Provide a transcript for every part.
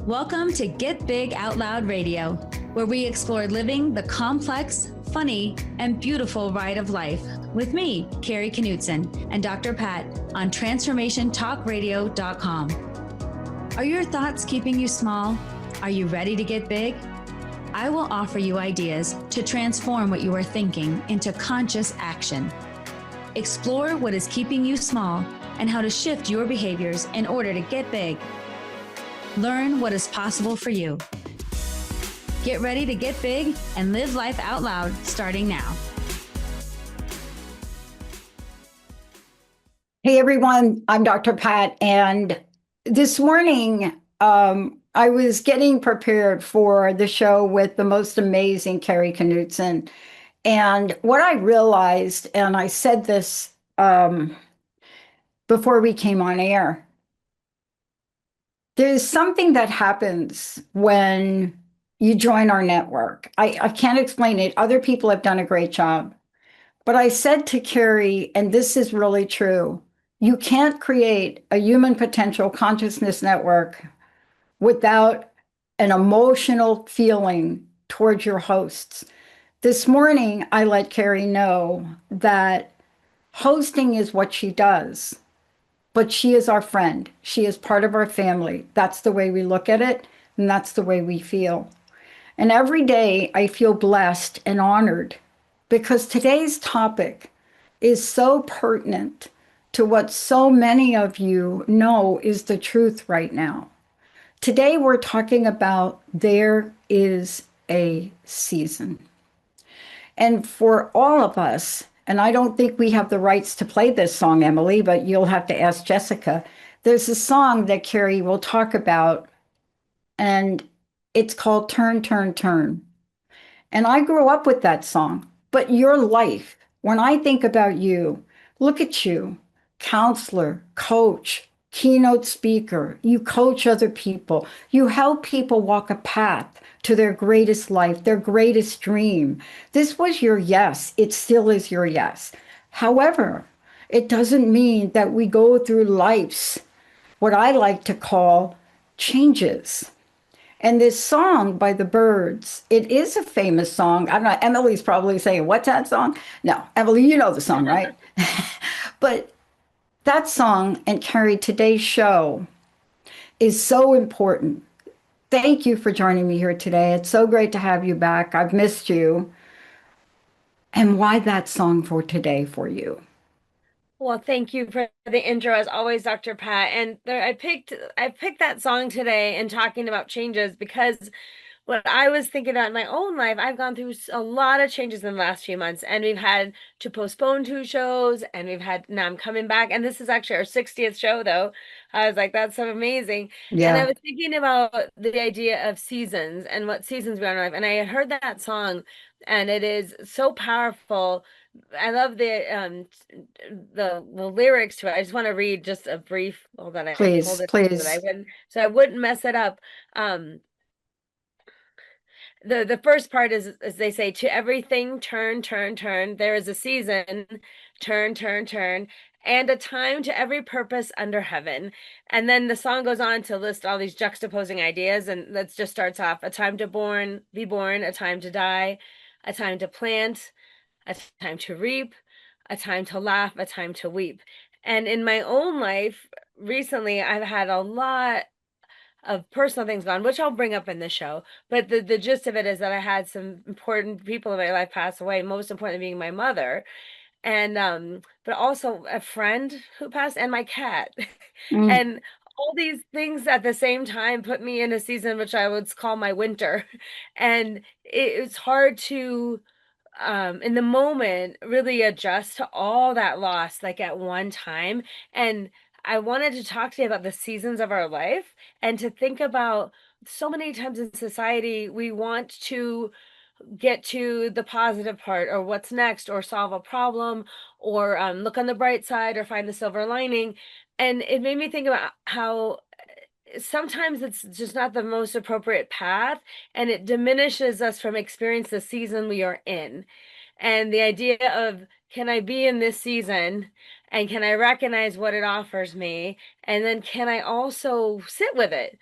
Welcome to Get Big Out Loud Radio, where we explore living the complex, funny, and beautiful ride of life with me, Kari Knutson, and Dr. Pat on TransformationTalkRadio.com. Are your thoughts keeping you small? Are you ready to get big? I will offer you ideas to transform what you are thinking into conscious action. Explore what is keeping you small and how to shift your behaviors in order to get big. Learn what is possible for you. Get ready to get big and live life out loud starting now. Hey everyone, I'm Dr. Pat, and this morning I was getting prepared for the show with the most amazing Kari Knutson. And what I realized, and I said this before we came on air, there's something that happens when you join our network. I can't explain it. Other people have done a great job. But I said to Kari, and this is really true, you can't create a human potential consciousness network without an emotional feeling towards your hosts. This morning, I let Kari know that hosting is what she does. But she is our friend. She is part of our family. That's the way we look at it, and that's the way we feel. And every day I feel blessed and honored because today's topic is so pertinent to what so many of you know is the truth right now. Today we're talking about there is a season. And for all of us, and I don't think we have the rights to play this song, Emily, but you'll have to ask Jessica. There's a song that Kari will talk about, and it's called Turn, Turn, Turn. And I grew up with that song, but your life, when I think about you, look at you, counselor, coach, keynote speaker, you coach other people, you help people walk a path to their greatest life, their greatest dream. This was your yes. It still is your yes. However, it doesn't mean that we go through life's, what I like to call, changes. And this song by the Byrds, it is a famous song. I'm not, Emily's probably saying, what's that song? No, Emily, you know the song, right? But that song and Kari, today's show is so important. Thank you for joining me here today. It's so great to have you back. I've missed you. And why that song for today for you? Well, thank you for the intro as always, Dr. Pat. And I picked that song today and talking about changes because what I was thinking about in my own life, I've gone through a lot of changes in the last few months, and we've had to postpone 2 shows, and now I'm coming back, and this is actually our 60th show, though. I was like, that's so amazing. Yeah. And I was thinking about the idea of seasons and what seasons we are in life, and I had heard that song, and it is so powerful. I love the lyrics to it. I just want to read just a brief. Hold on, Please, I pulled it please. so I wouldn't mess it up. The first part is, as they say, to everything turn, turn, turn. There is a season, turn, turn, turn, and a time to every purpose under heaven. And then the song goes on to list all these juxtaposing ideas, and that just starts off: a time to be born, a time to die, a time to plant, a time to reap, a time to laugh, a time to weep. And in my own life, recently, I've had a lot of personal things gone, which I'll bring up in the show. But the gist of it is that I had some important people in my life pass away, most importantly being my mother. And but also a friend who passed and my cat. And all these things at the same time put me in a season which I would call my winter. And it's hard to in the moment really adjust to all that loss like at one time. And I wanted to talk to you about the seasons of our life and to think about so many times in society we want to get to the positive part or what's next or solve a problem or look on the bright side or find the silver lining. And it made me think about how sometimes it's just not the most appropriate path, and it diminishes us from experience the season we are in. And the idea of, can I be in this season and can I recognize what it offers me? And then can I also sit with it?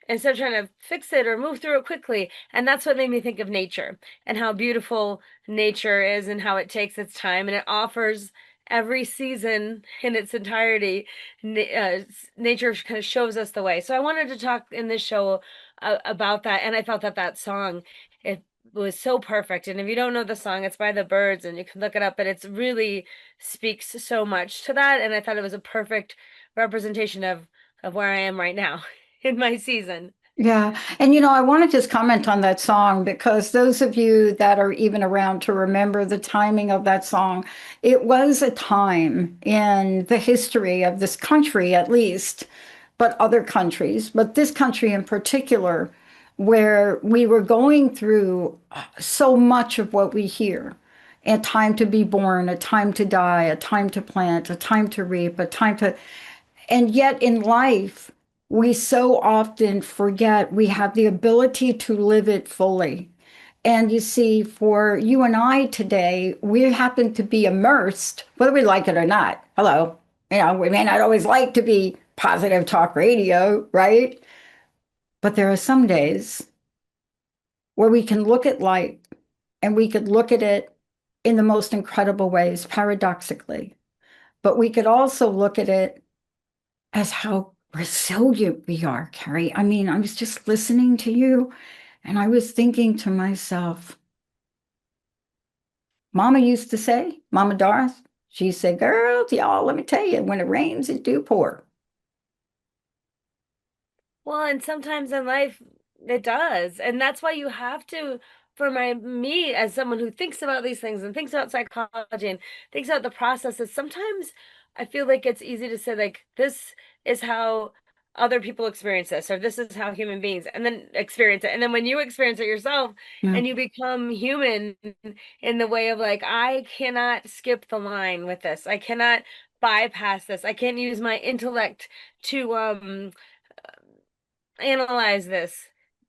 instead of trying to fix it or move through it quickly. And that's what made me think of nature and how beautiful nature is and how it takes its time and it offers every season in its entirety. Nature kind of shows us the way. So I wanted to talk in this show about that. And I felt that that song, it was so perfect. And if you don't know the song, it's by the Byrds and you can look it up, but it's really speaks so much to that. And I thought it was a perfect representation of where I am right now in my season. Yeah. And I want to just comment on that song because those of you that are even around to remember the timing of that song, it was a time in the history of this country, at least, but other countries, but this country in particular, where we were going through so much of what we hear. A time to be born, a time to die, a time to plant, a time to reap, a time to, and yet in life, we so often forget we have the ability to live it fully. And you see, for you and I today, we happen to be immersed, whether we like it or not. Hello. We may not always like to be positive talk radio, right? But there are some days where we can look at light and we could look at it in the most incredible ways, paradoxically. But we could also look at it as how resilient we are, Kari. I mean, I was just listening to you and I was thinking to myself, Mama used to say, Mama Doris, she said, girls, y'all, let me tell you, when it rains, it do pour. Well, and sometimes in life it does. And that's why you have to, for me as someone who thinks about these things and thinks about psychology and thinks about the processes, sometimes I feel like it's easy to say like this is how other people experience this or this is how human beings and then experience it. And then when you experience it yourself Yeah, and you become human in the way of like I cannot skip the line with this. I cannot bypass this. I can't use my intellect to analyze this.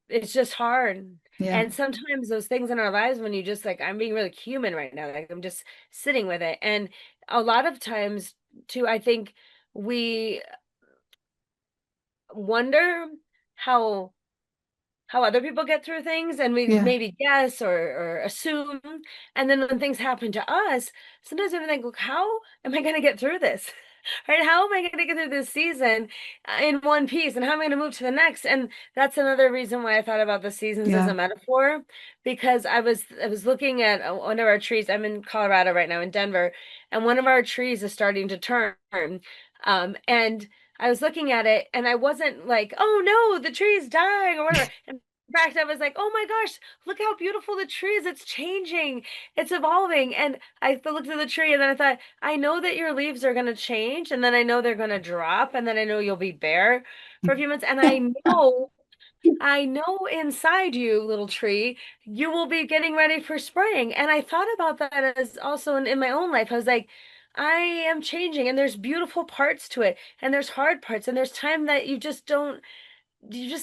It's just hard. yeah, And sometimes those things in our lives when you just like, I'm being really human right now, like I'm just sitting with it. And a lot of times too, I think we wonder how other people get through things and we yeah, maybe guess or assume. And then when things happen to us, sometimes we think, look, how am I going to get through this? Right? How am I going to get through this season in one piece? And how am I going to move to the next? And that's another reason why I thought about the seasons as a yeah, metaphor, because I was looking at one of our trees. I'm in Colorado right now in Denver, and one of our trees is starting to turn. And I was looking at it and I wasn't like, oh no, the tree is dying or whatever. In fact, I was like, oh my gosh, look how beautiful the tree is. It's changing, it's evolving. And I looked at the tree and then I thought, I know that your leaves are going to change and then I know they're going to drop and then I know you'll be bare for a few months. And I know inside you, little tree, you will be getting ready for spring. And I thought about that as also in my own life. I was like, I am changing and there's beautiful parts to it and there's hard parts and there's time that you just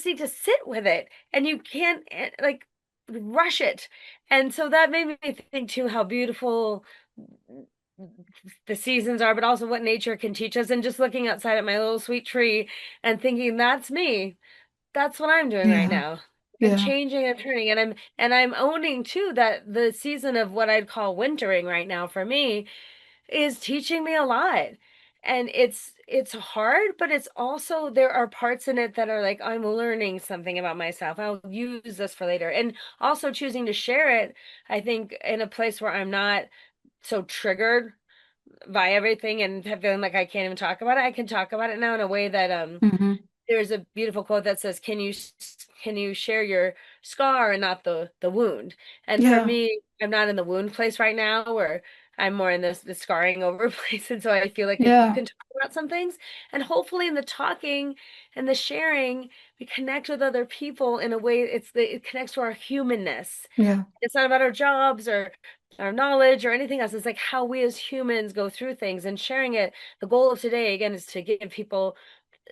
need to sit with it and you can't like rush it. And so that made me think too how beautiful the seasons are, but also what nature can teach us. And just looking outside at my little sweet tree and thinking, that's me. That's what I'm doing right yeah, now. I'm yeah, changing and turning and I'm owning too that the season of what I'd call wintering right now for me is teaching me a lot. And it's hard, but it's also there are parts in it that are like I'm learning something about myself. I'll use this for later. And also choosing to share it, I think in a place where I'm not so triggered by everything and feeling like I can't even talk about it. I can talk about it now in a way that hmm, there's a beautiful quote that says, can you share your scar and not the wound?" And for yeah, me, I'm not in the wound place right now, where I'm more in this the scarring over place. And so I feel like if you yeah, can talk about some things, and hopefully in the talking and the sharing, we connect with other people in a way it connects to our humanness. yeah, It's not about our jobs or our knowledge or anything else. It's like how we as humans go through things and sharing it. The goal of today, again, is to give people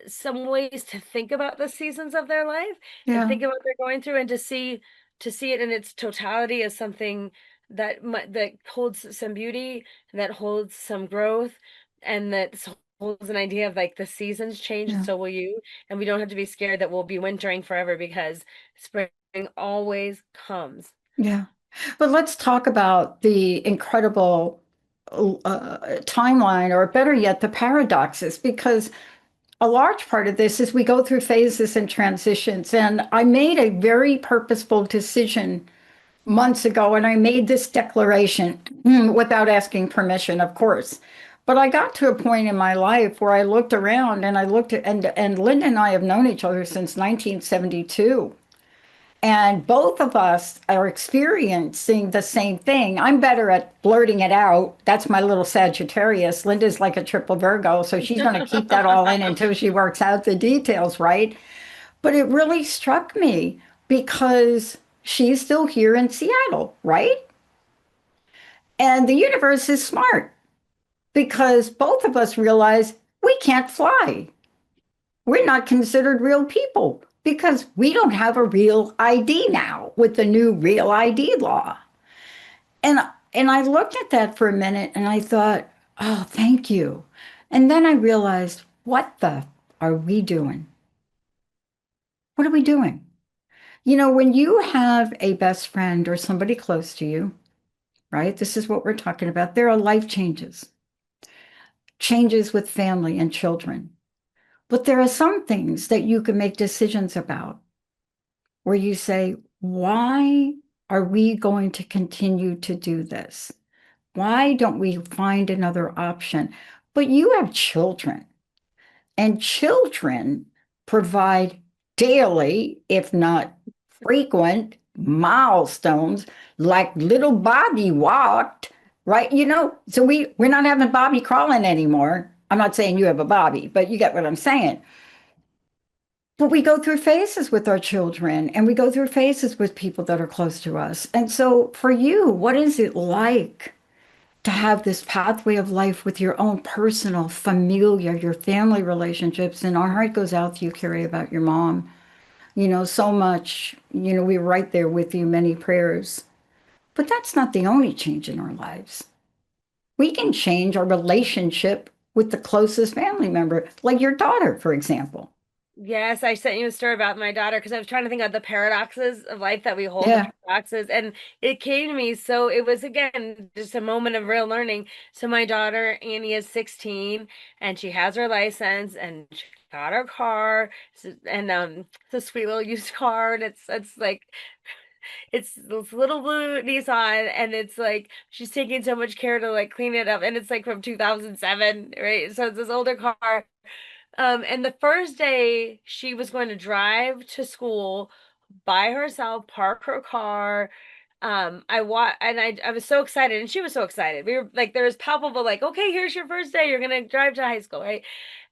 some ways to think about the seasons of their life and yeah, think about what they're going through and to see it in its totality as something that that holds some beauty and that holds some growth and that holds an idea of like the seasons change, and Yeah. so will you. And we don't have to be scared that we'll be wintering forever, because spring always comes. Yeah. But let's talk about the incredible timeline, or better yet, the paradoxes, because a large part of this is we go through phases and transitions. And I made a very purposeful decision months ago, and I made this declaration without asking permission, of course. But I got to a point in my life where I looked around and I looked at, and Linda and I have known each other since 1972. And both of us are experiencing the same thing. I'm better at blurting it out. That's my little Sagittarius. Linda's like a triple Virgo, so she's going to keep that all in until she works out the details, right? But it really struck me because she's still here in Seattle, right? And the universe is smart because both of us realize we can't fly. We're not considered real people because we don't have a real ID now with the new real ID law. And and I looked at that for a minute and I thought, "Oh, thank you." And then I realized, what the are we doing? What are we doing? You know, when you have a best friend or somebody close to you, right? This is what we're talking about. There are life changes, changes with family and children. But there are some things that you can make decisions about where you say, why are we going to continue to do this? Why don't we find another option? But you have children, and children provide daily, if not frequent, milestones, like little Bobby walked, right? You know, so we're not having Bobby crawling anymore. I'm not saying you have a Bobby, but you get what I'm saying. But we go through phases with our children, and we go through phases with people that are close to us. And so for you, what is it like to have this pathway of life with your own personal, familiar, your family relationships? And our heart goes out to you, Kari, about your mom. You know, so much, you know, we're right there with you, many prayers. But that's not the only change in our lives. We can change our relationship with the closest family member, like your daughter, for example. Yes, I sent you a story about my daughter because I was trying to think of the paradoxes of life that we hold, the Yeah. paradoxes, and it came to me. So it was again just a moment of real learning. So my daughter Annie is 16 and she has her license and she got her car, and it's a sweet little used car, and it's like it's this little blue Nissan, and it's like she's taking so much care to like clean it up, and it's like from 2007, right? So it's this older car. And the first day she was going to drive to school by herself, park her car. I was so excited, and she was so excited. We were like, there was palpable, like, okay, here's your first day. You're gonna drive to high school, right?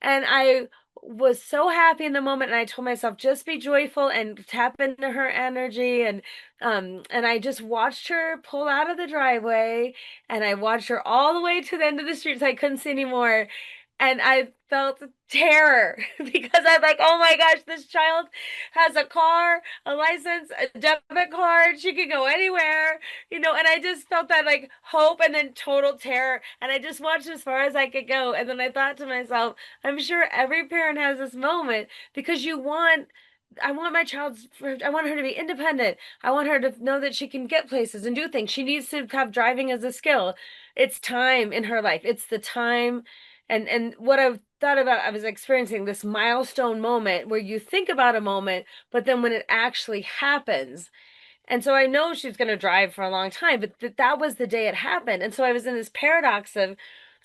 And I was so happy in the moment, and I told myself, just be joyful and tap into her energy. And I just watched her pull out of the driveway, and I watched her all the way to the end of the street so I couldn't see anymore. And I felt terror because I'm like, oh my gosh, this child has a car, a license, a debit card. She could go anywhere, and I just felt that like hope and then total terror. And I just watched as far as I could go. And then I thought to myself, I'm sure every parent has this moment because I want I want her to be independent. I want her to know that she can get places and do things. She needs to have driving as a skill. It's time in her life. It's the time. And what I've thought about, I was experiencing this milestone moment where you think about a moment, but then when it actually happens. And so I know she's going to drive for a long time, but that was the day it happened. And so I was in this paradox of,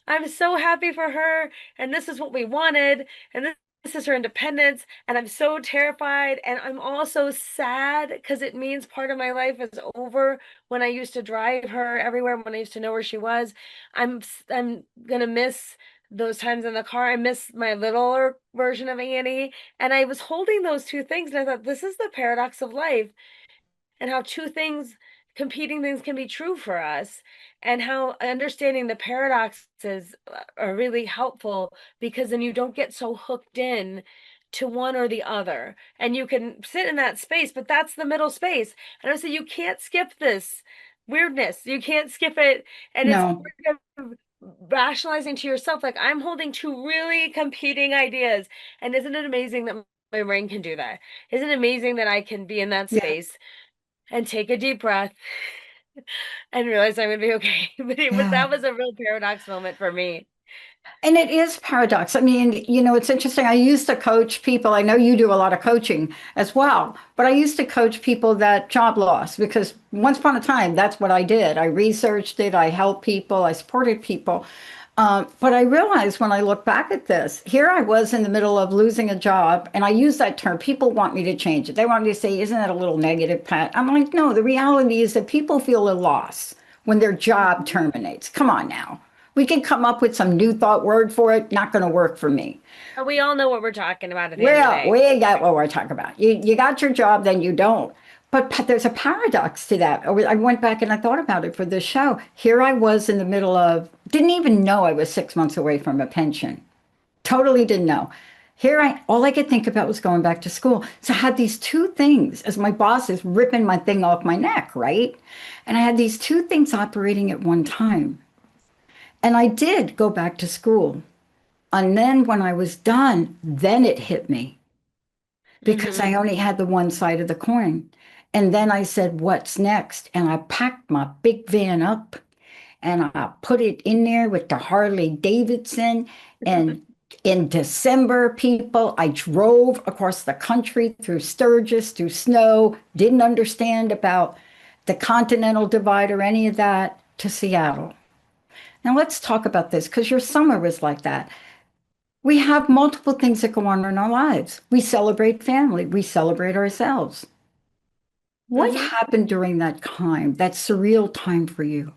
I'm so happy for her, and this is what we wanted, and this is her independence, and I'm so terrified, and I'm also sad because it means part of my life is over. When I used to drive her everywhere, when I used to know where she was, I'm gonna miss those times in the car. I miss my littler version of Annie, and I was holding those two things, and I thought, this is the paradox of life, and how two things, competing things, can be true for us, and how understanding the paradoxes are really helpful, because then you don't get so hooked in to one or the other, and you can sit in that space. But that's the middle space, and I say you can't skip this weirdness, you can't skip it. And it's No. hard rationalizing to yourself, like, I'm holding two really competing ideas. And isn't it amazing that my brain can do that? Isn't it amazing that I can be in that Yeah. space and take a deep breath and realize I'm gonna be okay? But Yeah. that was a real paradox moment for me. And it is paradox. I mean, it's interesting. I used to coach people. I know you do a lot of coaching as well, but I used to coach people that job loss because once upon a time, that's what I did. I researched it, I helped people, I supported people. But I realized when I look back at this, here I was in the middle of losing a job, and I use that term. People want me to change it. They want me to say, "Isn't that a little negative, Pat?" I'm like, no, the reality is that people feel a loss when their job Mhm. terminates. Come on now. We can come up with some new thought word for it. Not going to work for me. But we all know what we're talking about at the end of the Well, day. we got what we're talking about. You got your job, then you don't. But there's a paradox to that. I went back and I thought about it for this show. Here I was in the middle of, didn't even know I was 6 months away from a pension. Totally didn't know. All I could think about was going back to school. So I had these two things as my boss is ripping my thing off my neck, right? And I had these two things operating at one time. And I did go back to school. And then when I was done, then it hit me because I Hmm. only had the one side of the coin. And then I said, what's next? And I packed my big van up and I put it in there with the Harley Davidson. And in December, people, I drove across the country through Sturgis, through snow, didn't understand about the Continental Divide or any of that to Seattle. Now let's talk about this because your summer was like that. We have multiple things that go on in our lives. We celebrate family, we celebrate ourselves. What Hmm. happened during that time, that surreal time for you?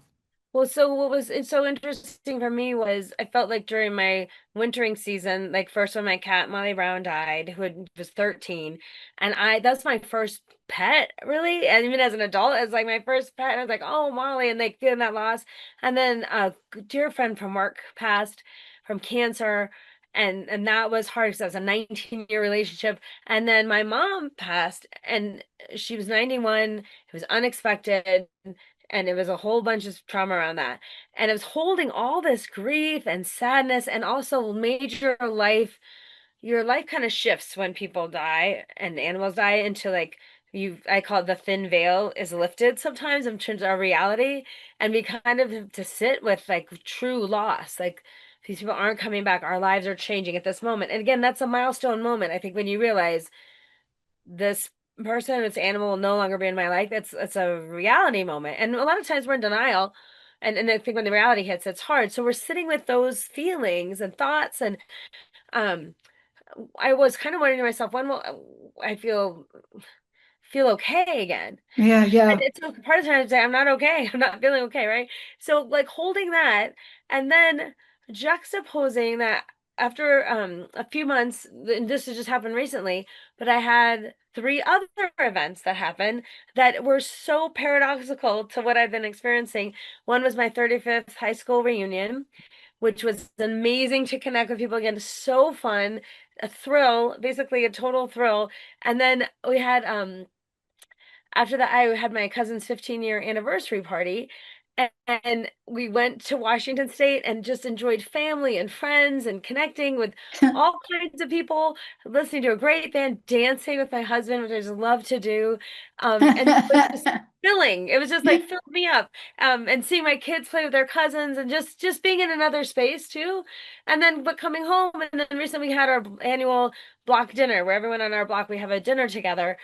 Well, so what was it's so interesting for me was I felt like during my wintering season, like first when my cat Molly Brown died, was 13, and that's my first pet, really, and even as an adult, it's like my first pet, and I was like, oh, Molly, and like feeling that loss, and then a dear friend from work passed from cancer, and that was hard because that was a 19-year relationship, and then my mom passed, and she was 91. It was unexpected, and it was a whole bunch of trauma around that, and it was holding all this grief and sadness, and also major life your life kind of shifts when people die and animals die into like I call it the thin veil is lifted sometimes in terms of our reality, and we kind of have to sit with like true loss, like these people aren't coming back, our lives are changing at this moment, and again that's a milestone moment, I think, when you realize this person, this animal will no longer be in my life. It's a reality moment. And a lot of times we're in denial. And I think when the reality hits, it's hard. So we're sitting with those feelings and thoughts. And um I was kind of wondering to myself, when will I feel okay again? Yeah, And yeah. it's so part of the time to say, I'm not okay. I'm not feeling okay, right? So like holding that and then juxtaposing that after a few months, and this has just happened recently, but I had three other events that happened that were so paradoxical to what I've been experiencing. One was my 35th high school reunion, which was amazing to connect with people again. So fun, a thrill, basically a total thrill. And then we had after that, I had my cousin's 15-year anniversary party, and we went to Washington State and just enjoyed family and friends and connecting with all kinds of people, listening to a great band, dancing with my husband, which I just love to do. And it was just filling. It was just like filled me up. And seeing my kids play with their cousins and just being in another space too. And then but coming home, and then recently we had our annual block dinner where everyone on our block, we have a dinner together.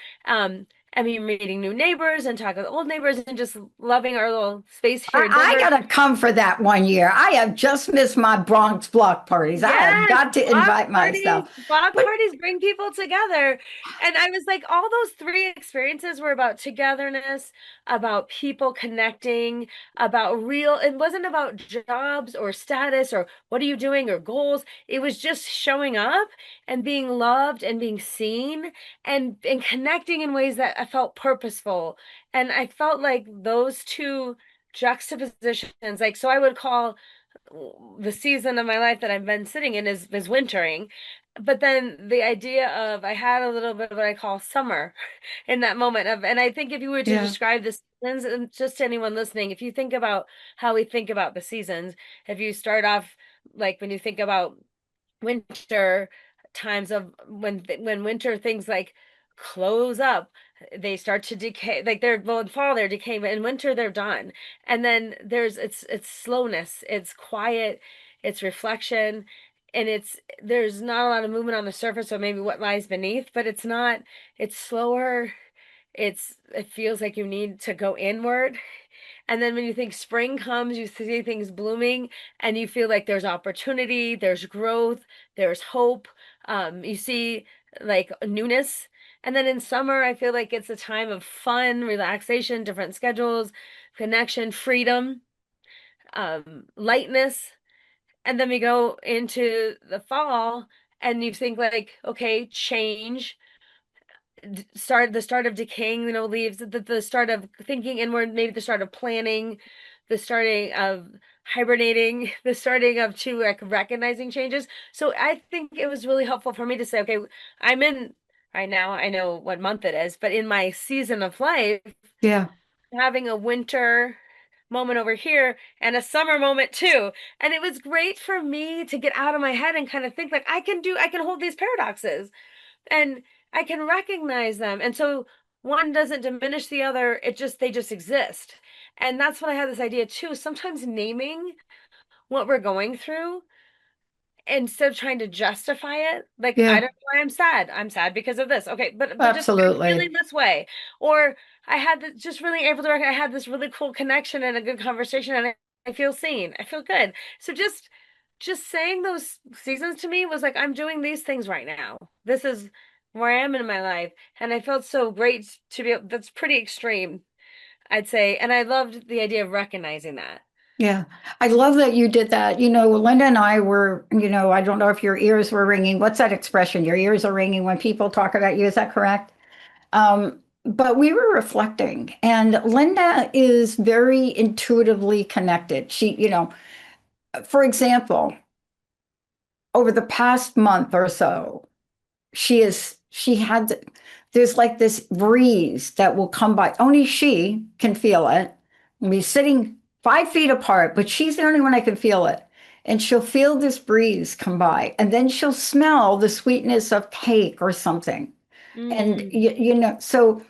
I mean, meeting new neighbors and talking with old neighbors and just loving our little space here in I Denver. got to come for that one year. I have just missed my Bronx block parties. I have Yes, got to invite myself. block But parties bring people together. And I was like, all those three experiences were about togetherness, about people connecting, about real, it wasn't about jobs or status or what are you doing or goals. It was just showing up and being loved and being seen and connecting in ways that I felt purposeful. And I felt like those two juxtapositions, like, so I would call the season of my life that I've been sitting in is wintering. But then the idea of I had a little bit of what I call summer in that moment of, and I think if you were to Yeah. describe the seasons, and just to anyone listening, if you think about how we think about the seasons, if you start off like when you think about winter times of when winter things like close up, they start to decay, like they're, well, in fall they're decaying, but in winter they're done. And then there's it's slowness, it's quiet, it's reflection, and there's not a lot of movement on the surface or maybe what lies beneath, but it's not, it's slower, it feels like you need to go inward. And then when you think spring comes, you see things blooming and you feel like there's opportunity, there's growth, there's hope. You see like newness. And then in summer, I feel like it's a time of fun, relaxation, different schedules, connection, freedom, lightness. And then we go into the fall and you think like, okay, change, the start of decaying, leaves, the start of thinking inward, maybe the start of planning, the starting of hibernating, the starting of to like recognizing changes. So I think it was really helpful for me to say, okay, I'm in right now, I know what month it is, but in my season of life, Yeah. having a winter moment over here and a summer moment too. And it was great for me to get out of my head and kind of think like I can hold these paradoxes and I can recognize them. And so one doesn't diminish the other. They just exist. And that's what I had this idea too. Sometimes naming what we're going through instead of trying to justify it, like I Yeah. don't know why I'm sad. I'm sad because of this. Okay, but just I'm feeling Absolutely. this way. Or I had just really able to I had this really cool connection and a good conversation, and I feel seen. I feel good. So just saying those seasons to me was like I'm doing these things right now. This is where I am in my life, and I felt so great to be. That's pretty extreme, I'd say, and I loved the idea of recognizing that. Yeah. I love that you did that. Linda and I were, I don't know if your ears were ringing. What's that expression? Your ears are ringing when people talk about you. Is that correct? But we were reflecting, and Linda is very intuitively connected. For example, over the past month or so, she had, there's like this breeze that will come by. Only she can feel it. We'll be sitting 5 feet apart, but she's the only one I can feel it. And she'll feel this breeze come by, and then she'll smell the sweetness of cake or something. And Mm, so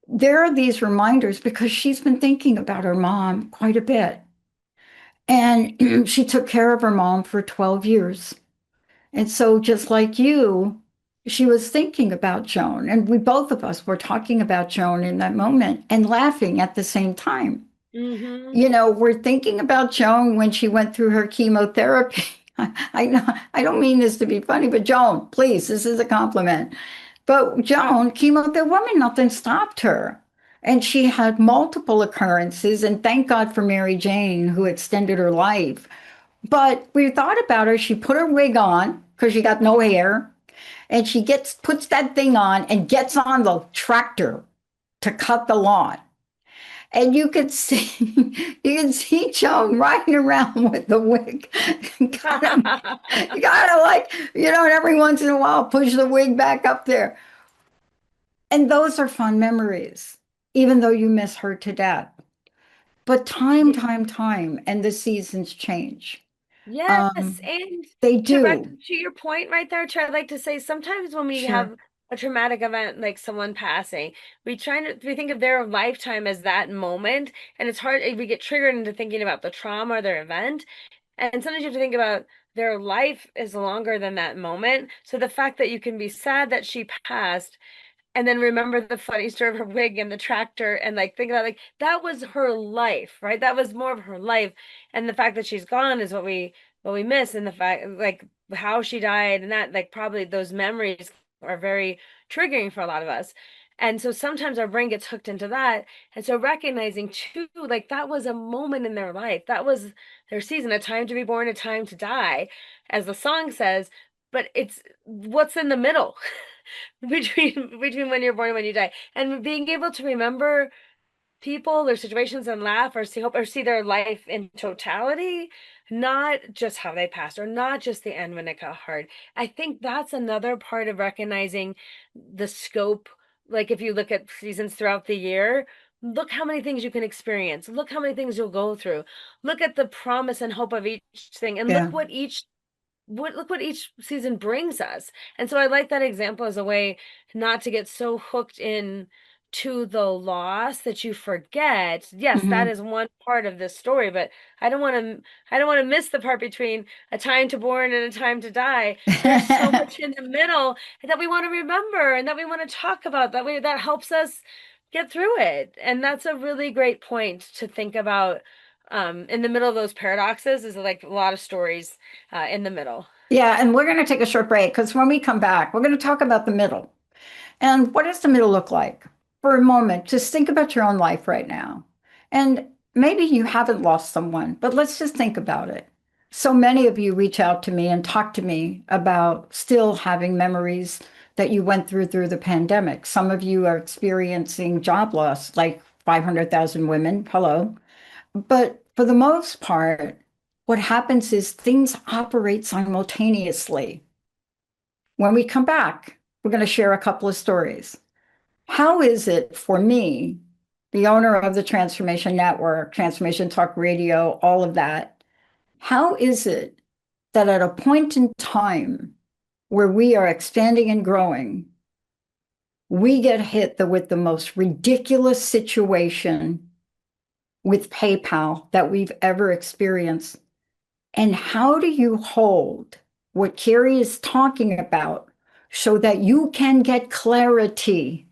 there are these reminders because she's been thinking about her mom quite a bit. And she took care of her mom for 12 years. And so, just like you, she was thinking about Joan. And we both of us were talking about Joan in that moment and laughing at the same time. mm-hmm. We're thinking about Joan when she went through her chemotherapy. I know I don't mean this to be funny, but Joan, please, this is a compliment. But Joan, the woman, nothing stopped her. And she had multiple occurrences, and thank God for Mary Jane, who extended her life. But we thought about her. She put her wig on because she got no hair, and she puts that thing on and gets on the tractor to cut the lawn. And you could see you can see Joan riding around with the wig. You gotta like, and every once in a while push the wig back up there. And those are fun memories, even though you miss her to death. But time, and the seasons change. Yes, Um, and they do. to your point right there, I'd like to say sometimes when we Sure. have a traumatic event like someone passing, we think of their lifetime as that moment, and it's hard we get triggered into thinking about the trauma or their event, and sometimes you have to think about their life is longer than that moment. So the fact that you can be sad that she passed and then remember the funny story of her wig and the tractor and like think about like that was her life, right? That was more of her life. And the fact that she's gone is what we miss. And the fact like how she died and that like probably those memories are very triggering for a lot of us. And so sometimes our brain gets hooked into that. And so recognizing too, like that was a moment in their life. That was their season, a time to be born, a time to die, as the song says, but it's what's in the middle. Between when you're born and when you die, and being able to remember people or situations and laugh or see hope or see their life in totality, not just how they passed or not just the end when it got hard. I think that's another part of recognizing the scope. Like if you look at seasons throughout the year, look how many things you can experience. Look how many things you'll go through. Look at the promise and hope of each thing and Yeah. look what each season brings us. And so I like that example as a way not to get so hooked in to the loss that you forget. Yes, that Mhm. is one part of this story, but I don't want to miss the part between a time to born and a time to die. There's so much in the middle that we want to remember and that we want to talk about that helps us get through it. And that's a really great point to think about in the middle of those paradoxes is like a lot of stories in the middle. Yeah, and we're going to take a short break because when we come back, we're going to talk about the middle. And what does the middle look like? For a moment, just think about your own life right now. And maybe you haven't lost someone, but let's just think about it. So many of you reach out to me and talk to me about still having memories that you went through the pandemic. Some of you are experiencing job loss, like 500,000 women. Hello. But for the most part, what happens is things operate simultaneously. When we come back, we're going to share a couple of stories. How is it for me, the owner of the Transformation Network, Transformation Talk Radio, all of that? How is it that at a point in time where we are expanding and growing, we get hit with the most ridiculous situation with PayPal that we've ever experienced? And how do you hold what Kari is talking about so that you can get clarity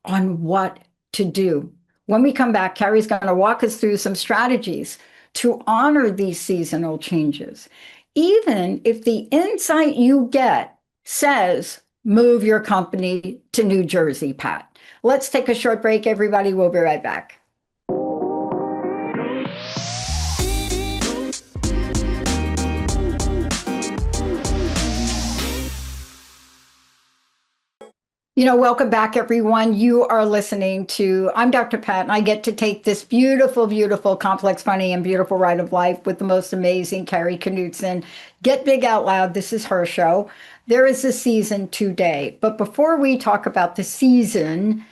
on what to do? When we come back, Kari's going to walk us through some strategies to honor these seasonal changes. Even if the insight you get says, move your company to New Jersey, Pat. Let's take a short break, everybody. We'll be right back. Welcome back, everyone. You are listening to, I'm Dr. Pat, and I get to take this beautiful, beautiful, complex, funny, and beautiful ride of life with the most amazing Kari Knutson. Get Big Out Loud. This is her show. There is a season today. But before we talk about the season,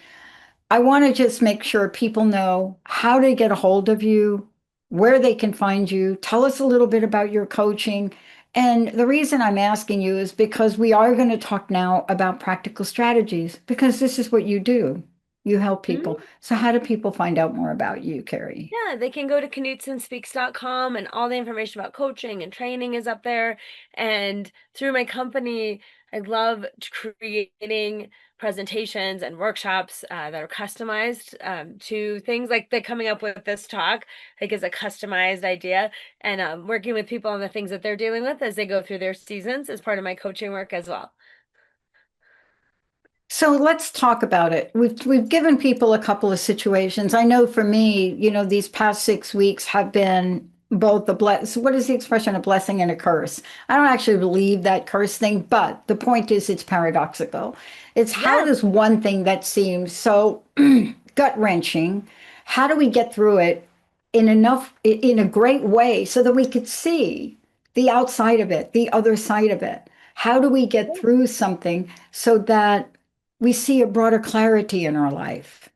I want to just make sure people know how to get a hold of you, where they can find you. Tell us a little bit about your coaching. And the reason I'm asking you is because we are going to talk now about practical strategies, because this is what you do. You help people. Mhm. So how do people find out more about you, Kari? Yeah, they can go to knutsonspeaks.com and all the information about coaching and training is up there. And through my company, I love creating presentations and workshops that are customized to things like the coming up with this talk, like is a customized idea, and working with people on the things that they're dealing with as they go through their seasons as part of my coaching work as well. So let's talk about it. We've given people a couple of situations. I know for me, these past 6 weeks have been both what is the expression, a blessing and a curse? I don't actually believe that curse thing, but the point is it's paradoxical. It's how Yes. does one thing that seems so gut-wrenching, how do we get through it in a great way so that we could see the outside of it, the other side of it? How do we get through something so that we see a broader clarity in our life?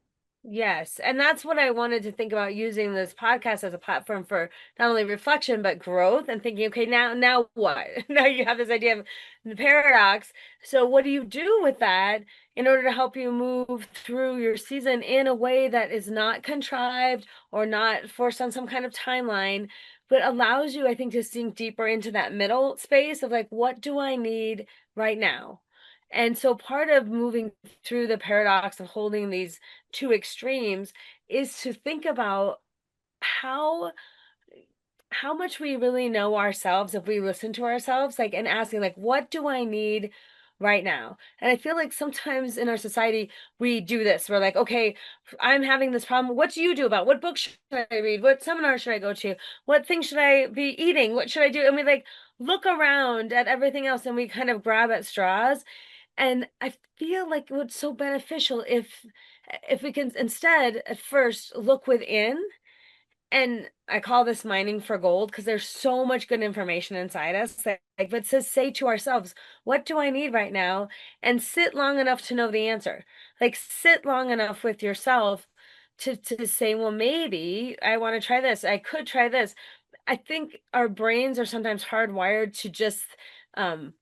Yes, and that's what I wanted to think about using this podcast as a platform for not only reflection but growth and thinking, okay, now what? Now you have this idea of the paradox. So what do you do with that in order to help you move through your season in a way that is not contrived or not forced on some kind of timeline, but allows you, I think, to sink deeper into that middle space of like, what do I need right now? And so part of moving through the paradox of holding these two extremes is to think about how how much we really know ourselves if we listen to ourselves, like, and asking like, what do I need right now? And I feel like sometimes in our society we do this, we're like, okay, I'm having this problem, what do you do about it? What book should I read, what seminar should I go to, what things should I be eating, what should I do? And we like look around at everything else and we kind of grab at straws. And I feel like what's so beneficial If we can instead at first look within, and I call this mining for gold because there's so much good information inside us. Like, but to say to ourselves, what do I need right now? And sit long enough to know the answer. Like, sit long enough with yourself to say, well, maybe I want to try this. I could try this. I think our brains are sometimes hardwired to just um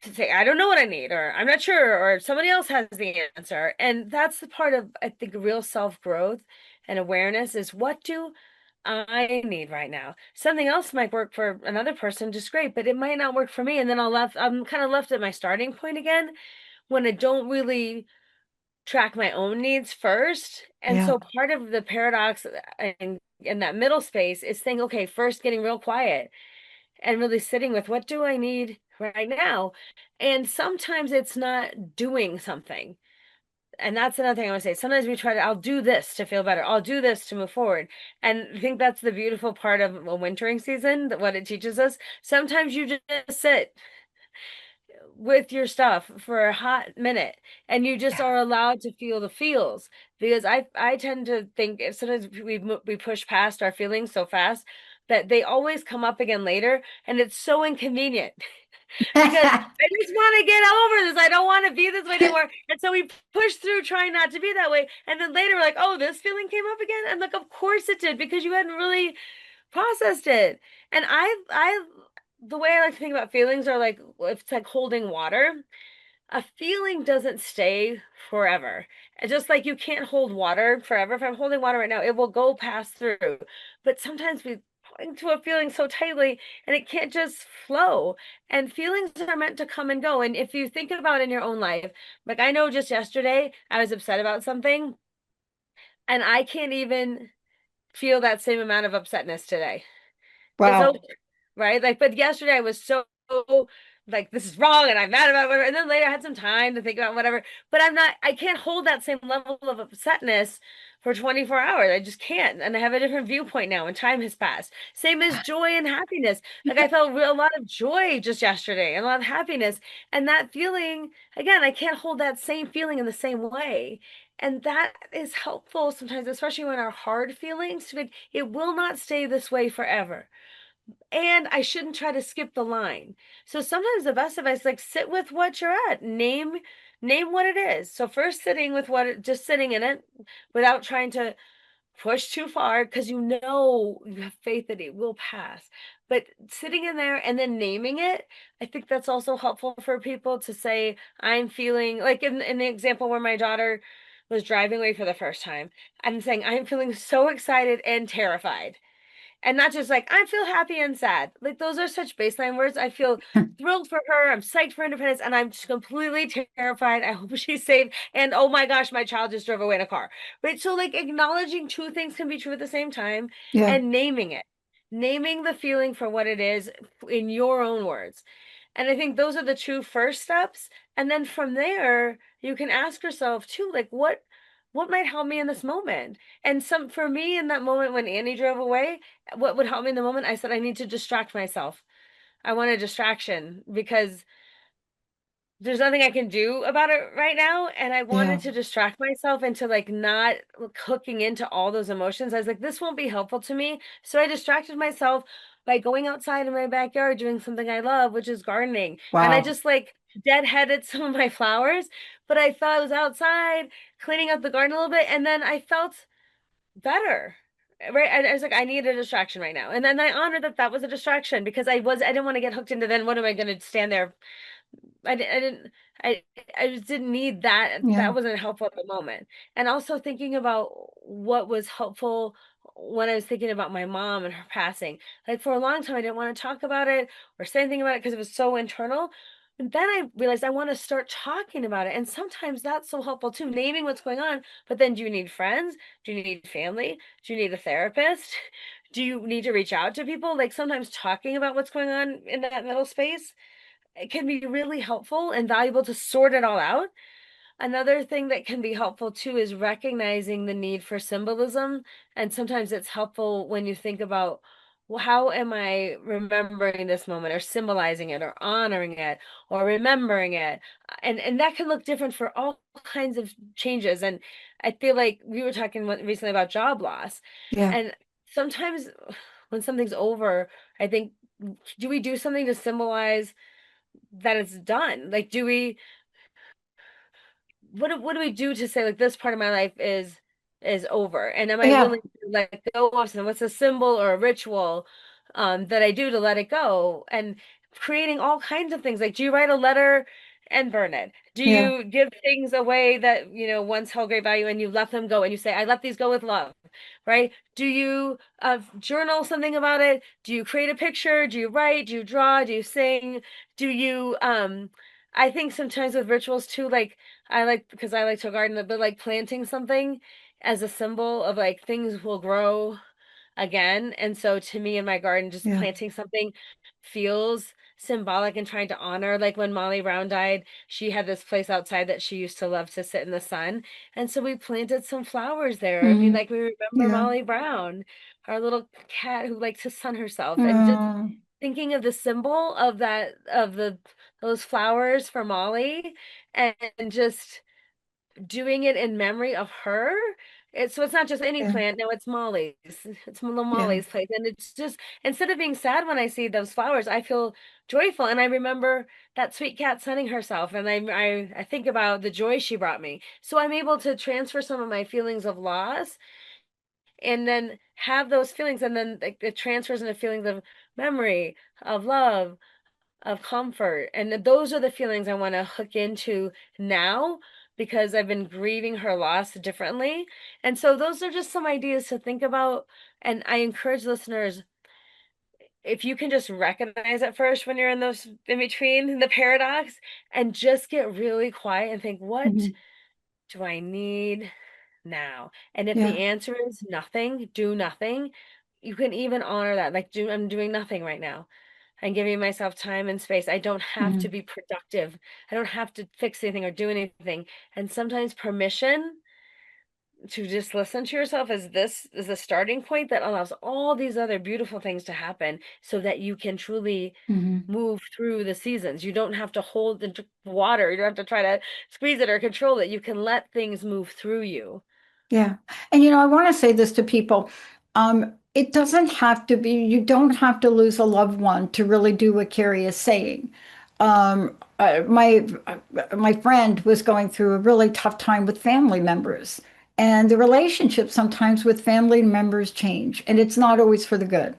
to say, I don't know what I need, or I'm not sure, or somebody else has the answer. And that's the part of, I think, real self-growth and awareness is, what do I need right now? Something else might work for another person just great, but it might not work for me. And then I'm kind of left at my starting point again when I don't really track my own needs first. And Yeah. so part of the paradox in that middle space is saying, okay, first getting real quiet and really sitting with, what do I need right now? And sometimes it's not doing something. And that's another thing I want to say. Sometimes we try to, I'll do this to feel better. I'll do this to move forward. And I think that's the beautiful part of a wintering season, that what it teaches us. Sometimes you just sit with your stuff for a hot minute and you just Yeah. are allowed to feel the feels, because I tend to think sometimes we push past our feelings so fast that they always come up again later, and it's so inconvenient because I just want to get over this. I don't want to be this way anymore. And so we push through trying not to be that way. And then later we're like, oh, this feeling came up again. And like, of course it did, because you hadn't really processed it. And the way I like to think about feelings are like, it's like holding water. A feeling doesn't stay forever. And just like you can't hold water forever. If I'm holding water right now, it will go pass through. But sometimes we cling to a feeling so tightly and it can't just flow. And feelings are meant to come and go. And if you think about in your own life, like I know just yesterday I was upset about something and I can't even feel that same amount of upsetness today. It's Wow. over, right? Like, but yesterday I was so like, this is wrong and I'm mad about whatever. And then later I had some time to think about whatever. But I can't hold that same level of upsetness for 24 hours. I just can't. And I have a different viewpoint now and time has passed. Same as joy and happiness. Like I felt a lot of joy just yesterday and a lot of happiness. And that feeling, again, I can't hold that same feeling in the same way. And that is helpful sometimes, especially when our hard feelings, it will not stay this way forever, and I shouldn't try to skip the line. So sometimes the best advice is like, sit with what you're at. Name what it is. So first sitting with just sitting in it without trying to push too far, because you have faith that it will pass. But sitting in there and then naming it, I think that's also helpful for people to say, I'm feeling like in the example where my daughter was driving away for the first time, I'm saying, I'm feeling so excited and terrified, and not just like, I feel happy and sad. Like those are such baseline words. I feel thrilled for her. I'm psyched for independence. And I'm just completely terrified. I hope she's safe. And oh my gosh, my child just drove away in a car. Right. So like acknowledging two things can be true at the same time, Yeah. and naming it. Naming the feeling for what it is in your own words. And I think those are the two first steps. And then from there, you can ask yourself too, like what might help me in this moment? And some for me in that moment when Annie drove away, what would help me in the moment? I said, I need to distract myself. I want a distraction because there's nothing I can do about it right now. And I Yeah. wanted to distract myself into like not hooking into all those emotions. I was like, this won't be helpful to me. So I distracted myself by going outside in my backyard doing something I love, which is gardening. And I Wow. just like deadheaded some of my flowers, but I thought I was outside cleaning up the garden a little bit. And then I felt better. Right. I was like, I need a distraction right now. And then I honored that that was a distraction because I didn't want to get hooked into, then what am I going to stand there? I didn't I I just didn't need that. Yeah. That wasn't helpful at the moment. And also thinking about what was helpful when I was thinking about my mom and her passing. Like for a long time I didn't want to talk about it or say anything about it because it was so internal. And then I realized I want to start talking about it. And sometimes that's so helpful too, naming what's going on. But then do you need friends? Do you need family? Do you need a therapist? Do you need to reach out to people? Like sometimes talking about what's going on in that middle space, it can be really helpful and valuable to sort it all out. Another thing that can be helpful too is recognizing the need for symbolism. And sometimes it's helpful when you think about well, how am I remembering this moment or symbolizing it or honoring it or remembering it? And that can look different for all kinds of changes. And I feel like we were talking recently about job loss. Yeah. And sometimes when something's over, I think, do we do something to symbolize that it's done? Like, do we what do we do to say like this part of my life is over? And am I Yeah. willing to let go of something? What's a symbol or a ritual that I do to let it go? And creating all kinds of things. Like, do you write a letter and burn it? Do Yeah. you give things away that once held great value and you let them go and you say, I let these go with love, right? Do you journal something about it? Do you create a picture? Do you write? Do you draw? Do you sing? Do you I think sometimes with rituals too, like I like because I like to garden, but like planting something as a symbol of like things will grow again. And so to me in my garden, just Yeah. planting something feels symbolic and trying to honor. Like when Molly Brown died, she had this place outside that she used to love to sit in the sun. And so we planted some flowers there. I mean, Hmm. like we remember Yeah. Molly Brown, our little cat who liked to sun herself, and just Oh, thinking of the symbol of that of the those flowers for Molly and just doing it in memory of her. So it's not just any yeah. plant. No, it's Molly's. It's little Yeah. Molly's place. And it's just instead of being sad when I see those flowers, I feel joyful. And I remember that sweet cat sunning herself. And I think about the joy she brought me. So I'm able to transfer some of my feelings of loss and then have those feelings. And then like, it transfers into feelings of memory, of love, of comfort. And those are the feelings I want to hook into now because I've been grieving her loss differently. And so those are just some ideas to think about. And I encourage listeners, if you can just recognize it first when you're in those in between the paradox and just get really quiet and think, what Hmm. do I need now? And if the Yeah. answer is nothing, do nothing, you can even honor that. Like, I'm doing nothing right now. I'm giving myself time and space. I don't have to Hmm. be productive. I don't have to fix anything or do anything. And sometimes permission to just listen to yourself is a starting point that allows all these other beautiful things to happen so that you can truly Hmm. move through the seasons. You don't have to hold the water. You don't have to try to squeeze it or control it. You can let things move through you. Yeah. And I want to say this to people. It doesn't have to be, you don't have to lose a loved one to really do what Carrie is saying. My friend was going through a really tough time with family members, and the relationship sometimes with family members change, and it's not always for the good,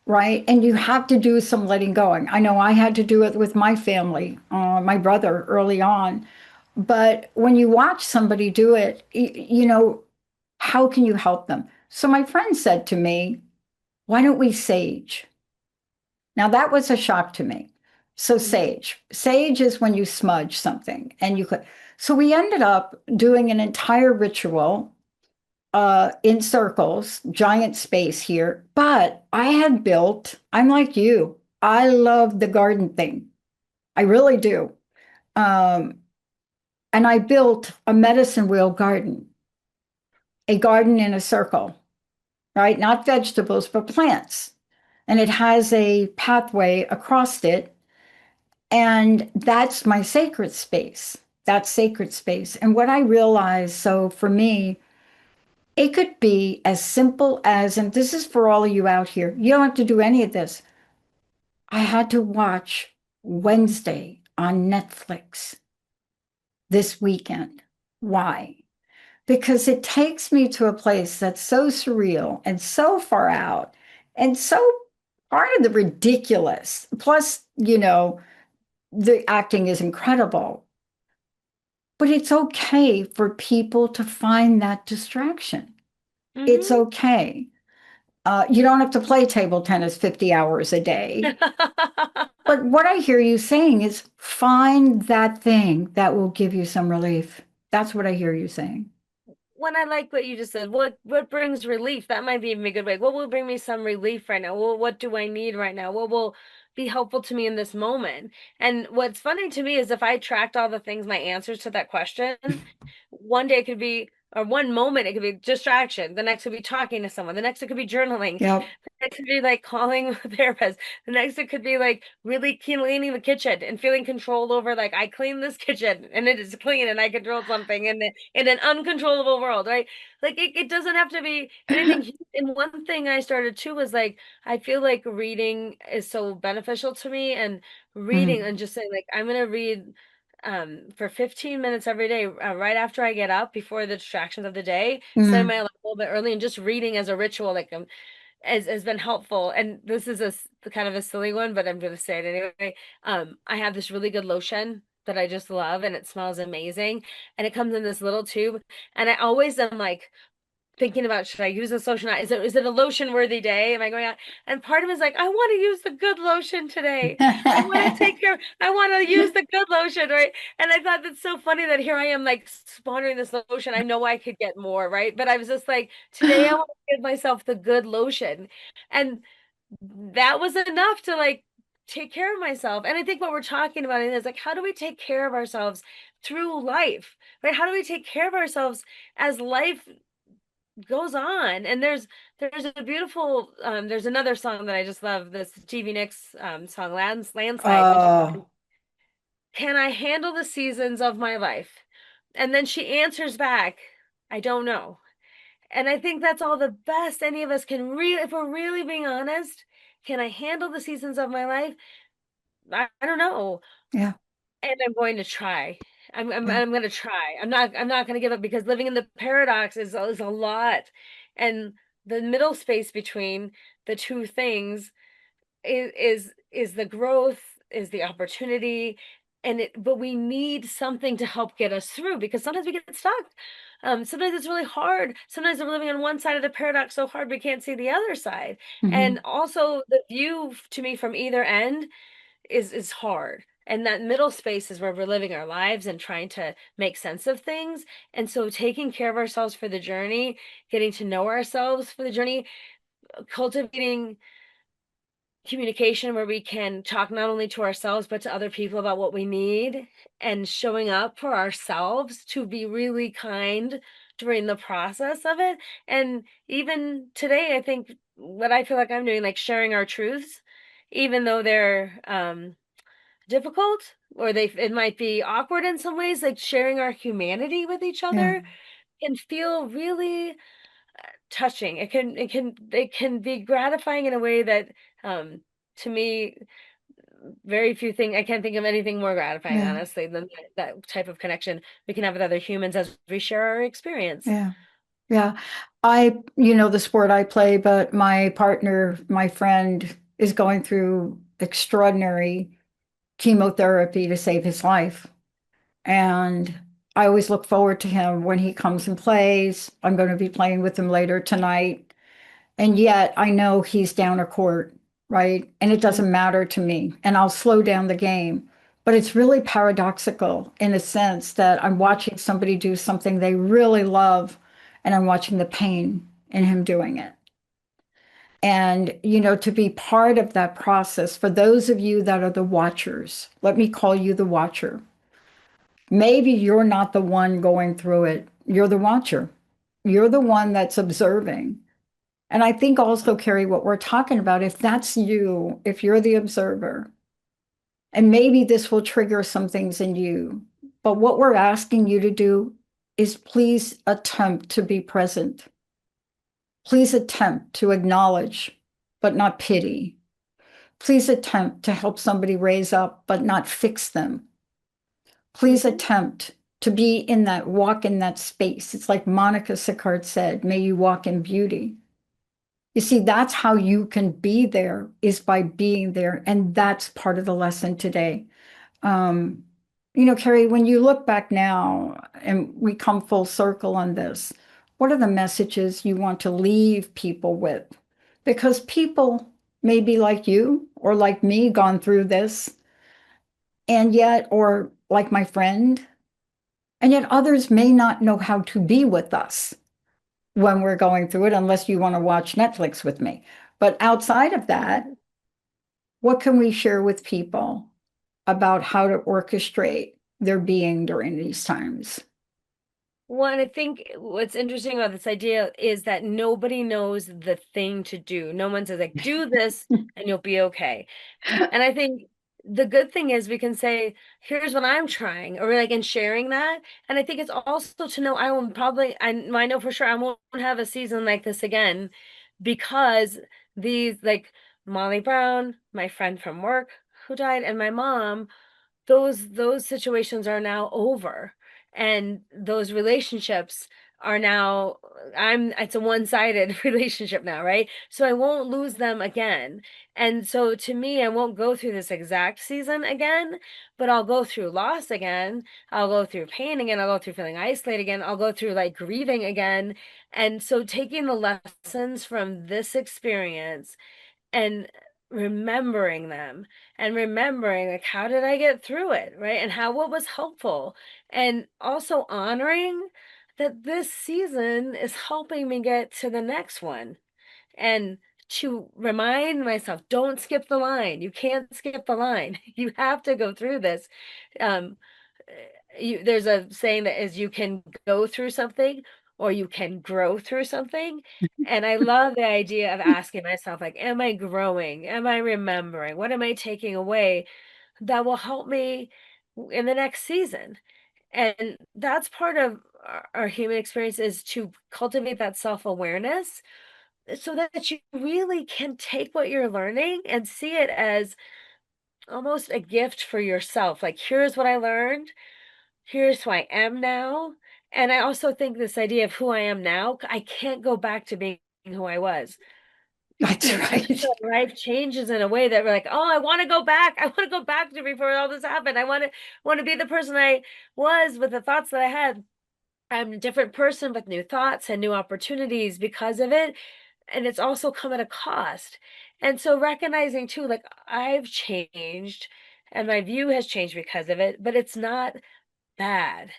right? And you have to do some letting going. I know I had to do it with my family, my brother early on. But when you watch somebody do it, how can you help them? So my friend said to me, why don't we sage? Now that was a shock to me. So Mhm. sage is when you smudge something and you could. So we ended up doing an entire ritual in circles, giant space here. But I'm like you, I love the garden thing. I really do. Um, and I built a medicine wheel garden, a garden in a circle, right? Not vegetables, but plants. And it has a pathway across it. And that's my sacred space. That's sacred space. And what I realized, so for me, it could be as simple as, and this is for all of you out here, you don't have to do any of this. I had to watch Wednesday on Netflix this weekend. Why? Because it takes me to a place that's so surreal and so far out and so part of the ridiculous. Plus, the acting is incredible, but it's okay for people to find that distraction. It's Mhm. okay. You don't have to play table tennis 50 hours a day. But what I hear you saying is find that thing that will give you some relief. That's what I hear you saying. When I like what you just said, what brings relief? That might be a good way. What will bring me some relief right now? Well, what do I need right now? What will be helpful to me in this moment? And what's funny to me is if I tracked all the things, my answers to that question, one day it could be, or one moment, it could be distraction. The next could be talking to someone. The next it could be journaling. Yep. It could be like calling a therapist. The next it could be like really cleaning the kitchen and feeling control over, like, I clean this kitchen and it is clean and I control something in an uncontrollable world, right? Like it doesn't have to be anything huge. And one thing I started too was like, I feel like reading is so beneficial to me, and reading Mm, and just saying like, I'm gonna read for 15 minutes every day, right after I get up, before the distractions of the day, setting mm. my alarm a little bit early and just reading as a ritual, like has been helpful. And this is kind of a silly one, but I'm gonna say it anyway. I have this really good lotion that I just love, and it smells amazing, and it comes in this little tube, and I always am like thinking about, should I use this lotion? Is it a lotion worthy day? Am I going out? And part of me is like, I want to use the good lotion today. I want to take care. I want to use the good lotion, right? And I thought that's so funny that here I am like squandering this lotion. I know I could get more, right? But I was just like, today I want to give myself the good lotion, and that was enough to like take care of myself. And I think what we're talking about is like, how do we take care of ourselves through life, right? How do we take care of ourselves as life goes on? And there's a beautiful there's another song that I just love, this Stevie Nicks song, Landslide, when she says, Oh, can I handle the seasons of my life? And then she answers back, I don't know. And I think that's all the best any of us can really, if we're really being honest, can I handle the seasons of my life? I don't know. yeah, And I'm going to try. yeah, I'm going to try. I'm not going to give up, because living in the paradox is a lot. And the middle space between the two things is the growth, is the opportunity, but we need something to help get us through, because sometimes we get stuck. Sometimes it's really hard. Sometimes we're living on one side of the paradox so hard we can't see the other side. hmm, And also the view to me from either end is hard. And that middle space is where we're living our lives and trying to make sense of things. And so taking care of ourselves for the journey, getting to know ourselves for the journey, cultivating communication where we can talk not only to ourselves but to other people about what we need, and showing up for ourselves to be really kind during the process of it. And even today, I think what I feel like I'm doing, like sharing our truths, even though they're difficult, or it might be awkward in some ways, like sharing our humanity with each yeah, other can feel really touching. It can be gratifying in a way that, um to me, very few things, I can't think of anything more gratifying, yeah, honestly, than that type of connection we can have with other humans as we share our experience. yeah, yeah. The sport I play, but my partner, my friend, is going through extraordinary chemotherapy to save his life. And I always look forward to him when he comes and plays. I'm going to be playing with him later tonight. And yet I know he's down a court, right? And it Mm. doesn't matter to me. And I'll slow down the game. But it's really paradoxical in a sense that I'm watching somebody do something they really love, and I'm watching the pain in him doing it. And, to be part of that process, for those of you that are the watchers, let me call you the watcher. Maybe you're not the one going through it, you're the watcher. You're the one that's observing. And I think also, Kari, what we're talking about, if that's you, if you're the observer, and maybe this will trigger some things in you, but what we're asking you to do is please attempt to be present. Please attempt to acknowledge, but not pity. Please attempt to help somebody raise up, but not fix them. Please Mhm. attempt to be in that, walk in that space. It's like Monica Sickart said, may you walk in beauty. You see, that's how you can be there, is by being there. And that's part of the lesson today. Um, Kari, when you look back now and we come full circle on this, what are the messages you want to leave people with? Because people may be like you or like me, gone through this, and yet, or like my friend, and yet others may not know how to be with us when we're going through it, unless you want to watch Netflix with me. But outside of that, what can we share with people about how to orchestrate their being during these times? Well, and I think what's interesting about this idea is that nobody knows the thing to do. No one says like, do this and you'll be okay. And I think the good thing is we can say, here's what I'm trying, or like in sharing that. And I think it's also to know I will probably, I know for sure I won't have a season like this again because these like Molly Brown, my friend from work who died, and my mom, those situations are now over, and those relationships are now, I'm it's a one-sided relationship now, right? So I won't lose them again. And so to me, I won't go through this exact season again, but I'll go through loss again, I'll go through pain again, I'll go through feeling isolated again, I'll go through like grieving again. And so taking the lessons from this experience and remembering them, and remembering like how did I get through it, right? And how, what was helpful, and also honoring that this season is helping me get to the next one. And to remind myself, don't skip the line. You can't skip the line. You have to go through this. um there's a saying that is, you can go through something or you can grow through something. And I love the idea of asking myself, like, am I growing? Am I remembering? What am I taking away that will help me in the next season? And that's part of our human experience, is to cultivate that self-awareness so that you really can take what you're learning and see it as almost a gift for yourself. Like, here's what I learned, here's who I am now. And I also think this idea of who I am now, I can't go back to being who I was. That's And sometimes right. our life changes in a way that we're like, oh, I want to go back. I want to go back to before all this happened. I want to be the person I was with the thoughts that I had. I'm a different person with new thoughts and new opportunities because of it. And it's also come at a cost. And so recognizing too, like, I've changed and my view has changed because of it, but it's not bad.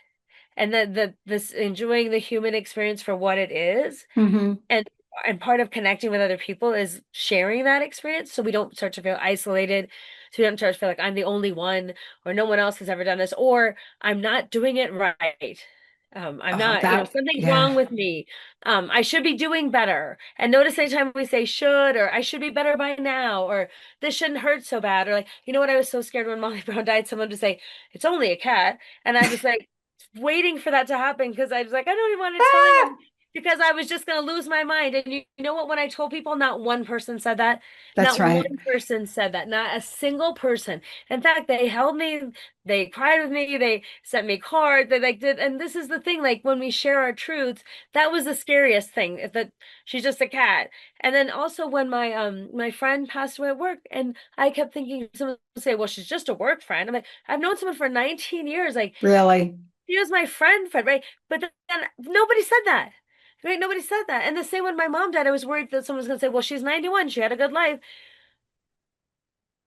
And that this enjoying the human experience for what it is, Hmm. and part of connecting with other people is sharing that experience, so we don't start to feel isolated, so we don't start to feel like I'm the only one, or no one else has ever done this, or I'm not doing it right. I'm Oh, not, that, something's yeah. wrong with me. I should be doing better. And notice anytime we say should, or I should be better by now, or this shouldn't hurt so bad, or like, what, I was so scared when Molly Brown died, someone to say, it's only a cat. And I was like, waiting for that to happen, because I was like, I don't even want to tell Ah, anyone, because I was just going to lose my mind. And you know what? When I told people, not one person said that. that's Not right. one person said that. Not a single person. In fact, they held me, they cried with me, they sent me cards, they like did. And this is the thing, like when we share our truths, that was the scariest thing, is that she's just a cat. And then also when my friend passed away at work, and I kept thinking, someone would say, well, she's just a work friend. I'm like, I've known someone for 19 years. Like, Really. she was my friend, right? But then nobody said that. Right? Nobody said that. And the same when my mom died, I was worried that someone was going to say, well, she's 91. She had a good life.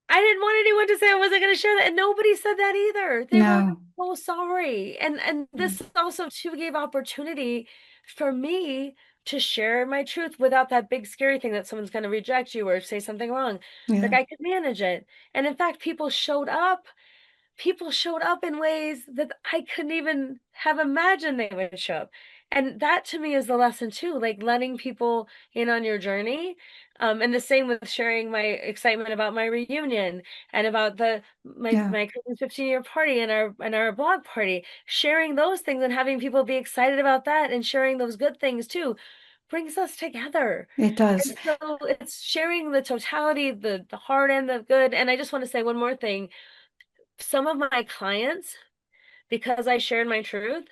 I didn't want anyone to say I wasn't going to share that. And nobody said that either. They were No. so sorry. And this also too gave opportunity for me to share my truth without that big scary thing that someone's going to reject you or say something wrong. Like, Yeah. I could manage it. And in fact, people showed up in ways that I couldn't even have imagined they would show up. And that to me is the lesson too, like letting people in on your journey. And the same with sharing my excitement about my reunion, and about the Yeah. my cousin's 15-year party, and our blog party, sharing those things and having people be excited about that, and sharing those good things too brings us together. It does. And so it's sharing the totality, the hard and the good. And I just want to say one more thing. Some of my clients, because I shared my truth,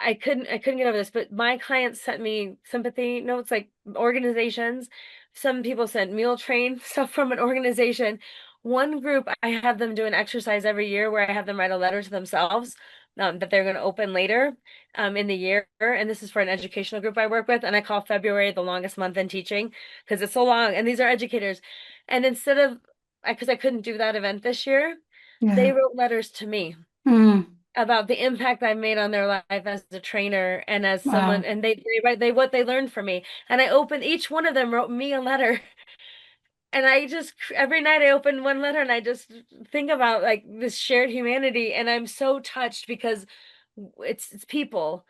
I couldn't get over this, but my clients sent me sympathy notes, like organizations. Some people sent meal train stuff from an organization. One group, I have them do an exercise every year where I have them write a letter to themselves, that they're going to open later in the year. And this is for an educational group I work with. And I call February the longest month in teaching because it's so long. And these are educators. And instead of, because I couldn't do that event this year, they Yeah. wrote letters to me Mm. about the impact I made on their life as a trainer and as someone, Wow. and they write they what they learned from me. And I opened, each one of them wrote me a letter. And I just, every night I open one letter and I just think about like this shared humanity. And I'm so touched because It's people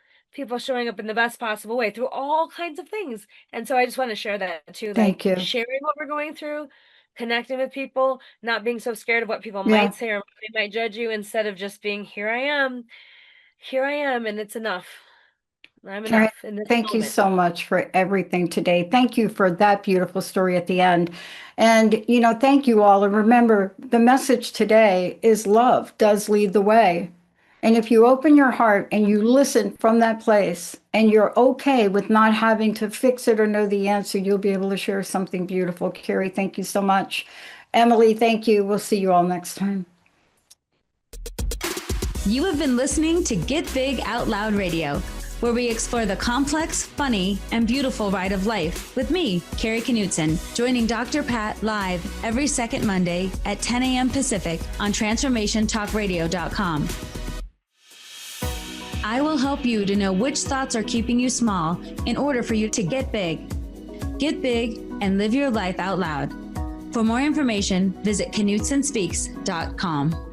showing up in the best possible way through all kinds of things. And so I just want to share that too, Thank like you. sharing what we're going through, connecting with people, not being so scared of what people Yeah. might say or they might judge you, instead of just being, here I am, and it's enough. I'm Karen, enough in this thank you moment. so much for everything today. Thank you for that beautiful story at the end. And, thank you all. And remember, the message today is love does lead the way. And if you open your heart and you listen from that place and you're okay with not having to fix it or know the answer, you'll be able to share something beautiful. Kari, thank you so much. Emily, thank you. We'll see you all next time. You have been listening to Get Big Out Loud Radio, where we explore the complex, funny, and beautiful ride of life with me, Kari Knutson, joining Dr. Pat live every second Monday at 10 a.m. Pacific on TransformationTalkRadio.com. I will help you to know which thoughts are keeping you small in order for you to get big. Get big and live your life out loud. For more information, visit KnutsonSpeaks.com.